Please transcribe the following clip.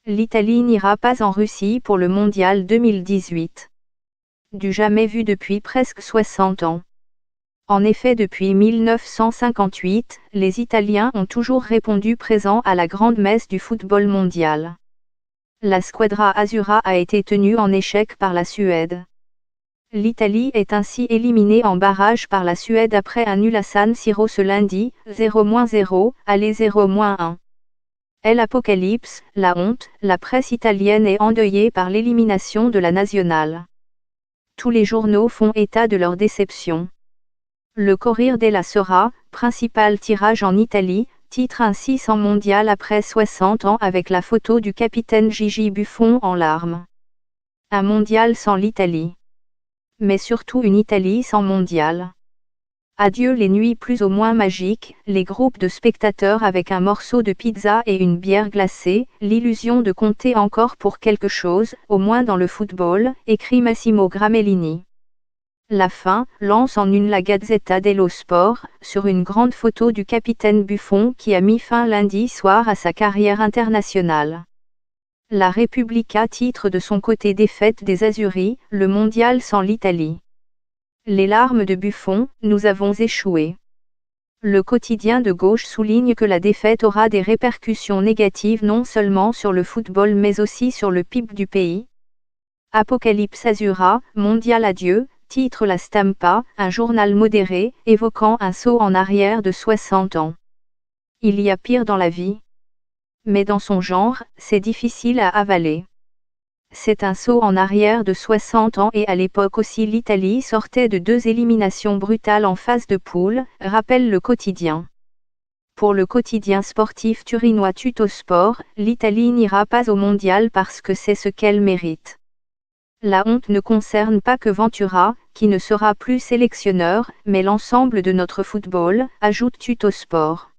L'Italie n'ira pas en Russie pour le mondial 2018. Du jamais vu depuis presque 60 ans. En effet, depuis 1958, les Italiens ont toujours répondu présents à la grande messe du football mondial. La Squadra Azzurra a été tenue en échec par la Suède. L'Italie est ainsi éliminée en barrage par la Suède après un nul à San Siro ce lundi, 0-0, aller 0-1. L'apocalypse, la honte, la presse italienne est endeuillée par l'élimination de la nationale. Tous les journaux font état de leur déception. Le Corriere della Sera, principal tirage en Italie, titre ainsi sans mondial après 60 ans avec la photo du capitaine Gigi Buffon en larmes. Un mondial sans l'Italie. Mais surtout une Italie sans mondial. Adieu les nuits plus ou moins magiques, les groupes de spectateurs avec un morceau de pizza et une bière glacée, l'illusion de compter encore pour quelque chose, au moins dans le football, écrit Massimo Gramellini. La fin, lance en une la Gazzetta dello Sport, sur une grande photo du capitaine Buffon qui a mis fin lundi soir à sa carrière internationale. La Repubblica titre de son côté défaite des Azzurri, le mondial sans l'Italie. Les larmes de Buffon, nous avons échoué. Le quotidien de gauche souligne que la défaite aura des répercussions négatives non seulement sur le football mais aussi sur le PIB du pays. Apocalypse Azzurra, mondial adieu, titre la Stampa, un journal modéré, évoquant un saut en arrière de 60 ans. Il y a pire dans la vie. Mais dans son genre, c'est difficile à avaler. C'est un saut en arrière de 60 ans et à l'époque aussi l'Italie sortait de 2 éliminations brutales en phase de poule, rappelle le quotidien. Pour le quotidien sportif turinois Tuttosport, l'Italie n'ira pas au mondial parce que c'est ce qu'elle mérite. La honte ne concerne pas que Ventura, qui ne sera plus sélectionneur, mais l'ensemble de notre football, ajoute Tuttosport.